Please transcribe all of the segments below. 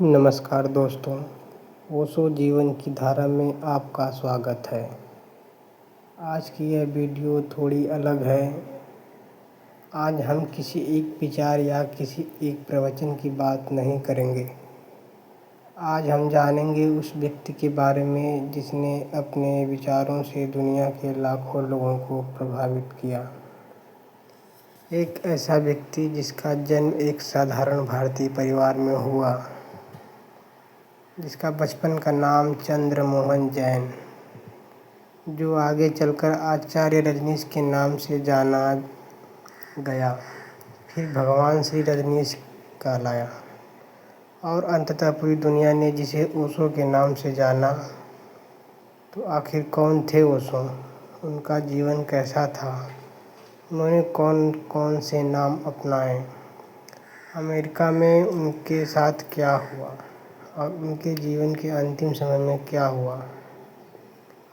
नमस्कार दोस्तों, ओशो जीवन की धारा में आपका स्वागत है। आज की यह वीडियो थोड़ी अलग है। आज हम किसी एक विचार या किसी एक प्रवचन की बात नहीं करेंगे। आज हम जानेंगे उस व्यक्ति के बारे में जिसने अपने विचारों से दुनिया के लाखों लोगों को प्रभावित किया। एक ऐसा व्यक्ति जिसका जन्म एक साधारण भारतीय परिवार में हुआ, जिसका बचपन का नाम चंद्रमोहन जैन, जो आगे चलकर आचार्य रजनीश के नाम से जाना गया, फिर भगवान श्री रजनीश कहलाया और अंततः पूरी दुनिया ने जिसे ओशो के नाम से जाना। तो आखिर कौन थे ओशो? उनका जीवन कैसा था? उन्होंने कौन कौन से नाम अपनाए? अमेरिका में उनके साथ क्या हुआ और उनके जीवन के अंतिम समय में क्या हुआ?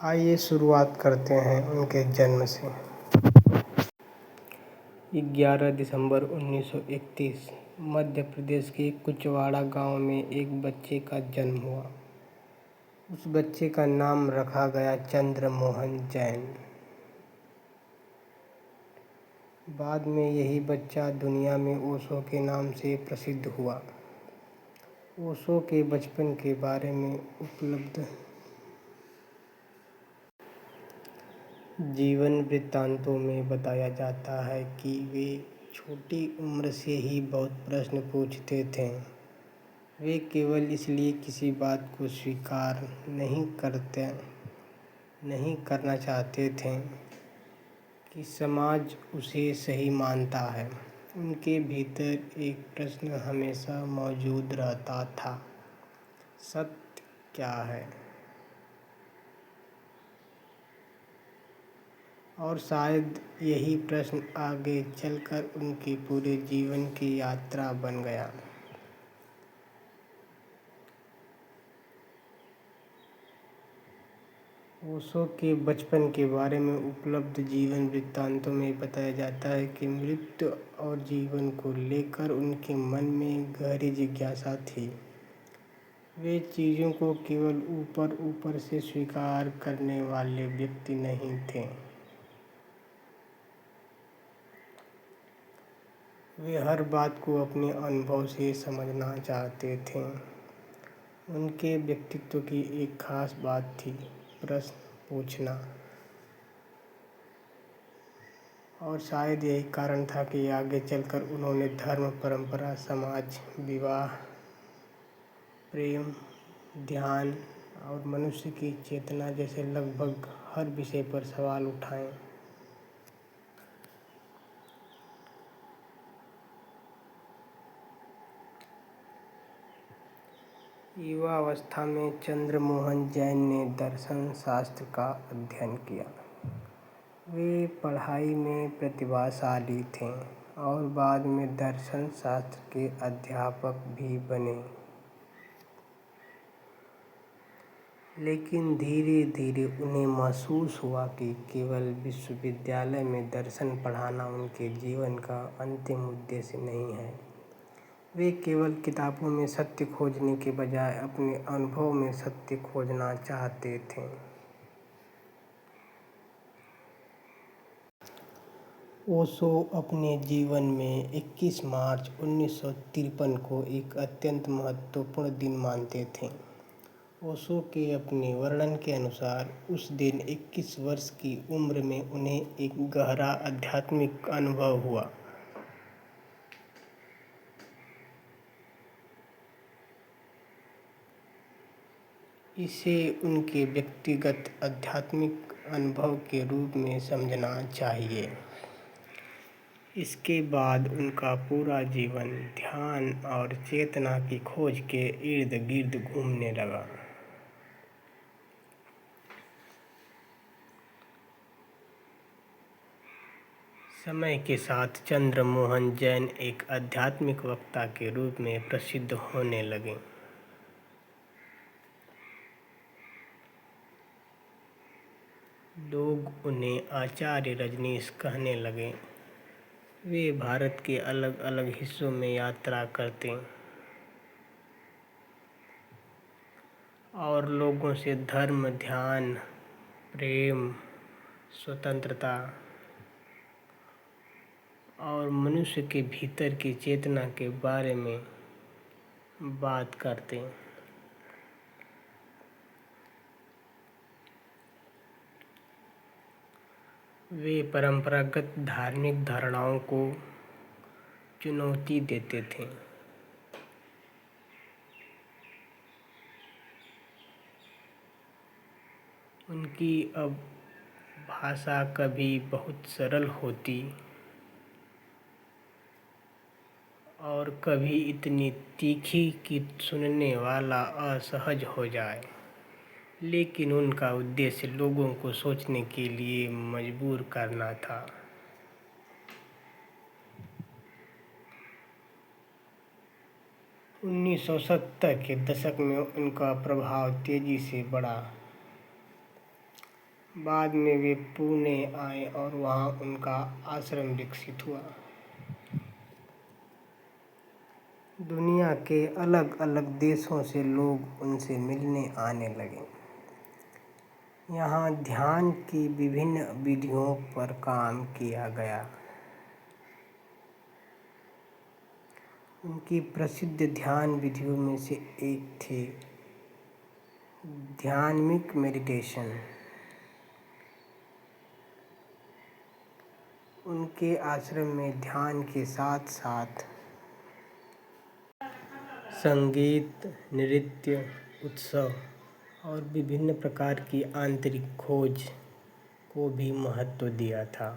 आइए शुरुआत करते हैं उनके जन्म से। 11 दिसंबर 1931 मध्य प्रदेश के कुचवाड़ा गांव में एक बच्चे का जन्म हुआ। उस बच्चे का नाम रखा गया चंद्रमोहन जैन। बाद में यही बच्चा दुनिया में ओशो के नाम से प्रसिद्ध हुआ। ओशो के बचपन के बारे में उपलब्ध जीवन वृत्तांतों में बताया जाता है कि वे छोटी उम्र से ही बहुत प्रश्न पूछते थे। वे केवल इसलिए किसी बात को स्वीकार नहीं करना चाहते थे कि समाज उसे सही मानता है। उनके भीतर एक प्रश्न हमेशा मौजूद रहता था, सत्य क्या है? और शायद यही प्रश्न आगे चलकर उनके पूरे जीवन की यात्रा बन गया। ओशो के बचपन के बारे में उपलब्ध जीवन वृत्तांतों में बताया जाता है कि मृत्यु और जीवन को लेकर उनके मन में गहरी जिज्ञासा थी। वे चीज़ों को केवल ऊपर ऊपर से स्वीकार करने वाले व्यक्ति नहीं थे। वे हर बात को अपने अनुभव से समझना चाहते थे। उनके व्यक्तित्व की एक खास बात थी प्रश्न पूछना, और शायद यही कारण था कि आगे चलकर उन्होंने धर्म, परंपरा, समाज, विवाह, प्रेम, ध्यान और मनुष्य की चेतना जैसे लगभग हर विषय पर सवाल उठाए। युवावस्था में चंद्रमोहन जैन ने दर्शन शास्त्र का अध्ययन किया। वे पढ़ाई में प्रतिभाशाली थे और बाद में दर्शन शास्त्र के अध्यापक भी बने। लेकिन धीरे धीरे उन्हें महसूस हुआ कि केवल विश्वविद्यालय में दर्शन पढ़ाना उनके जीवन का अंतिम उद्देश्य नहीं है। वे केवल किताबों में सत्य खोजने के बजाय अपने अनुभव में सत्य खोजना चाहते थे। ओशो अपने जीवन में 21 मार्च 1953 को एक अत्यंत महत्वपूर्ण दिन मानते थे। ओशो के अपने वर्णन के अनुसार उस दिन 21 वर्ष की उम्र में उन्हें एक गहरा आध्यात्मिक अनुभव हुआ। इसे उनके व्यक्तिगत आध्यात्मिक अनुभव के रूप में समझना चाहिए। इसके बाद उनका पूरा जीवन ध्यान और चेतना की खोज के इर्द गिर्द घूमने लगा। समय के साथ चंद्रमोहन जैन एक आध्यात्मिक वक्ता के रूप में प्रसिद्ध होने लगे। लोग उन्हें आचार्य रजनीश कहने लगे। वे भारत के अलग अलग हिस्सों में यात्रा करते और लोगों से धर्म, ध्यान, प्रेम, स्वतंत्रता और मनुष्य के भीतर की चेतना के बारे में बात करते। वे परंपरागत धार्मिक धारणाओं को चुनौती देते थे। उनकी अब भाषा कभी बहुत सरल होती और कभी इतनी तीखी कि सुनने वाला असहज हो जाए, लेकिन उनका उद्देश्य लोगों को सोचने के लिए मजबूर करना था। उन्नीस सौ 70 के दशक में उनका प्रभाव तेजी से बढ़ा। बाद में वे पुणे आए और वहाँ उनका आश्रम विकसित हुआ। दुनिया के अलग अलग देशों से लोग उनसे मिलने आने लगे। यहाँ ध्यान की विभिन्न विधियों पर काम किया गया। उनकी प्रसिद्ध ध्यान विधियों में से एक थी ध्यानमिक मेडिटेशन। उनके आश्रम में ध्यान के साथ साथ संगीत, नृत्य, उत्सव और विभिन्न प्रकार की आंतरिक खोज को भी महत्व दिया था।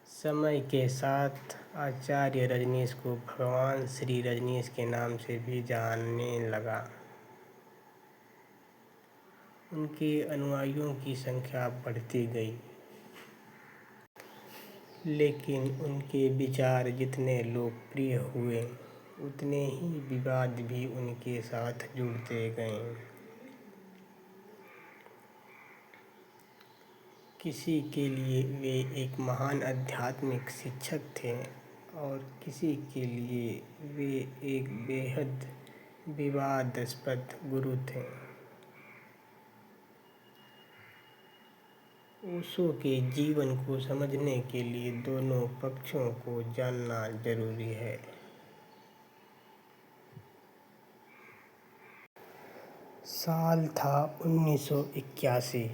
समय के साथ आचार्य रजनीश को भगवान श्री रजनीश के नाम से भी जानने लगा। उनके अनुयायियों की संख्या बढ़ती गई, लेकिन उनके विचार जितने लोकप्रिय हुए उतने ही विवाद भी उनके साथ जुड़ते गए। किसी के लिए वे एक महान आध्यात्मिक शिक्षक थे और किसी के लिए वे एक बेहद विवादास्पद गुरु थे। ओशो के जीवन को समझने के लिए दोनों पक्षों को जानना जरूरी है। साल था 1981।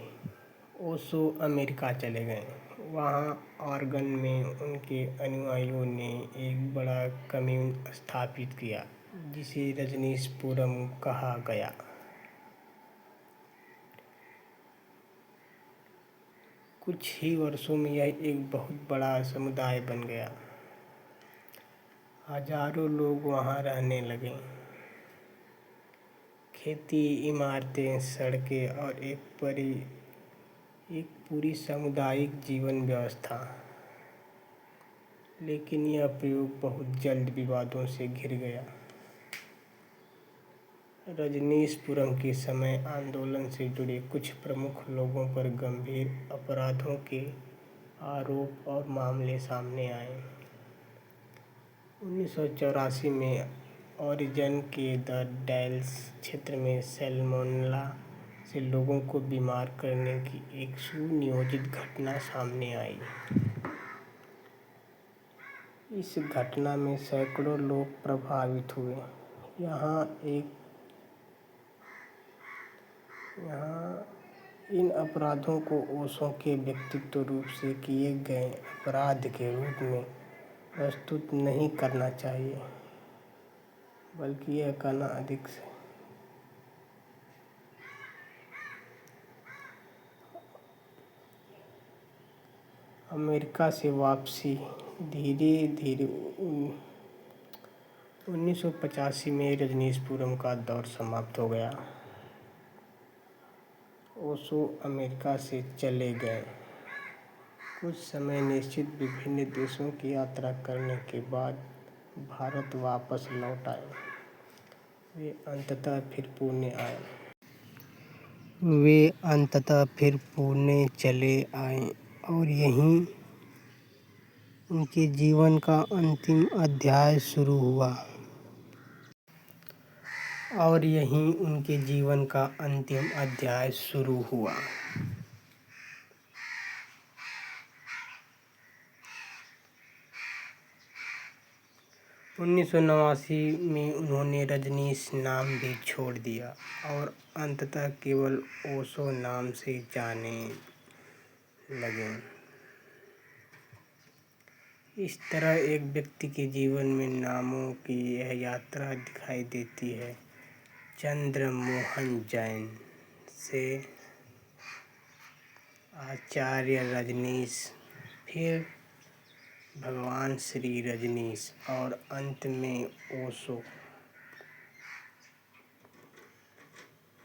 ओशो अमेरिका चले गए। वहाँ ऑरेगन में उनके अनुयायियों ने एक बड़ा कम्यून स्थापित किया जिसे रजनीशपुरम कहा गया। कुछ ही वर्षों में यह एक बहुत बड़ा समुदाय बन गया। हजारों लोग वहाँ रहने लगे। खेती, इमारतें, सड़कें और एक पूरी सामुदायिक जीवन व्यवस्था। लेकिन यह प्रयोग बहुत जल्द विवादों से घिर गया। रजनीशपुरम के समय आंदोलन से जुड़े कुछ प्रमुख लोगों पर गंभीर अपराधों के आरोप और मामले सामने आए। 1984 में ओरिजन के द डेल्स क्षेत्र में सैल्मोनेला से लोगों को बीमार करने की एक सुनियोजित घटना सामने आई। इस घटना में सैकड़ों लोग प्रभावित हुए। यहाँ इन अपराधों को ओशो के व्यक्तिगत रूप से किए गए अपराध के रूप में प्रस्तुत नहीं करना चाहिए, बल्कि यह कहना अधिक से अमेरिका से वापसी। धीरे धीरे 1985 में रजनीशपुरम का दौर समाप्त हो गया। ओशो अमेरिका से चले गए। कुछ समय निश्चित विभिन्न देशों की यात्रा करने के बाद भारत वापस लौट आए। वे अंततः फिर पुणे चले आए और यहीं उनके जीवन का अंतिम अध्याय शुरू हुआ। और यहीं उनके जीवन का अंतिम अध्याय शुरू हुआ। 1989 में उन्होंने रजनीश नाम भी छोड़ दिया और अंततः केवल ओशो नाम से जाने लगे। इस तरह एक व्यक्ति के जीवन में नामों की यह यात्रा दिखाई देती है। चंद्रमोहन जैन से आचार्य रजनीश, फिर भगवान श्री रजनीश और अंत में ओशो।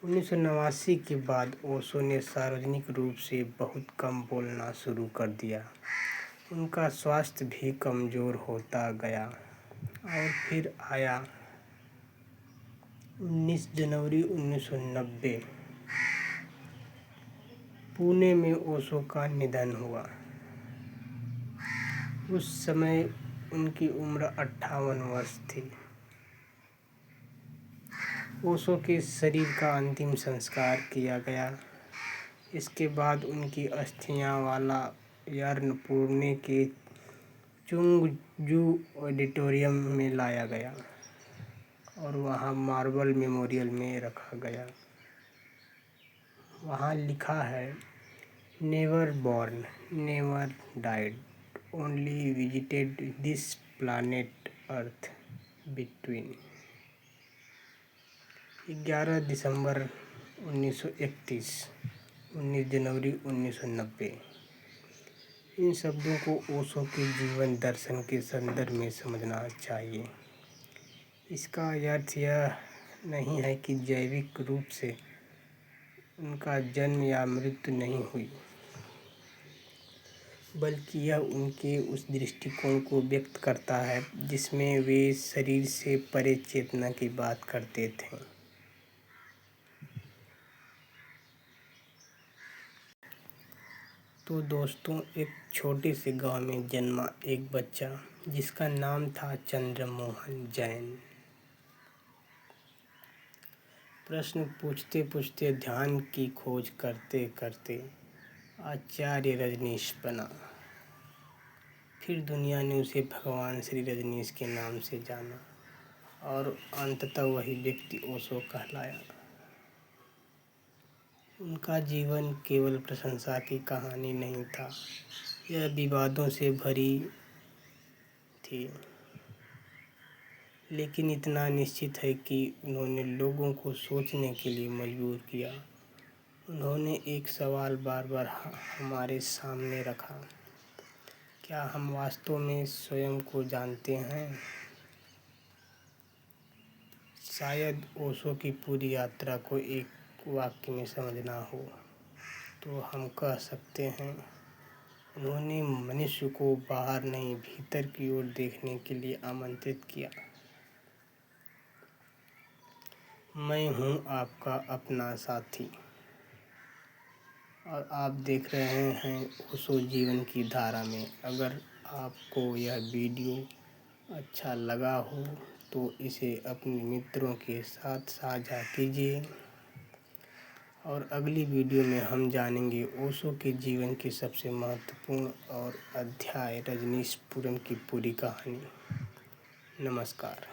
1989 के बाद ओशो ने सार्वजनिक रूप से बहुत कम बोलना शुरू कर दिया। उनका स्वास्थ्य भी कमज़ोर होता गया और फिर आया 19 जनवरी 1990। पुणे में ओशो का निधन हुआ। उस समय उनकी उम्र 58 वर्ष थी। ओशो के शरीर का अंतिम संस्कार किया गया। इसके बाद उनकी अस्थियां वालायार पुणे के चुंगजू ऑडिटोरियम में लाया गया और वहां मार्बल मेमोरियल में रखा गया। वहां लिखा है, never born, never died, only visited this planet earth between 11 दिसंबर 1931, 19 जनवरी 1990। इन शब्दों को ओशो के जीवन दर्शन के संदर्भ में समझना चाहिए। इसका अर्थ यह नहीं है कि जैविक रूप से उनका जन्म या मृत्यु नहीं हुई, बल्कि यह उनके उस दृष्टिकोण को व्यक्त करता है जिसमें वे शरीर से परे चेतना की बात करते थे। तो दोस्तों, एक छोटे से गांव में जन्मा एक बच्चा जिसका नाम था चंद्रमोहन जैन। प्रश्न पूछते पूछते, ध्यान की खोज करते करते आचार्य रजनीश बना। फिर दुनिया ने उसे भगवान श्री रजनीश के नाम से जाना और अंततः वही व्यक्ति ओशो कहलाया। उनका जीवन केवल प्रशंसा की कहानी नहीं था, यह विवादों से भरी थी, लेकिन इतना निश्चित है कि उन्होंने लोगों को सोचने के लिए मजबूर किया। उन्होंने एक सवाल बार बार हमारे सामने रखा, क्या हम वास्तव में स्वयं को जानते हैं? शायद ओशो की पूरी यात्रा को एक वाक्य में समझना हो तो हम कह सकते हैं, उन्होंने मनुष्य को बाहर नहीं भीतर की ओर देखने के लिए आमंत्रित किया। मैं हूं आपका अपना साथी और आप देख रहे हैं ओशो जीवन की धारा में। अगर आपको यह वीडियो अच्छा लगा हो तो इसे अपने मित्रों के साथ साझा कीजिए और अगली वीडियो में हम जानेंगे ओशो के जीवन की सबसे महत्वपूर्ण और अध्याय रजनीशपुरम की पूरी कहानी। नमस्कार।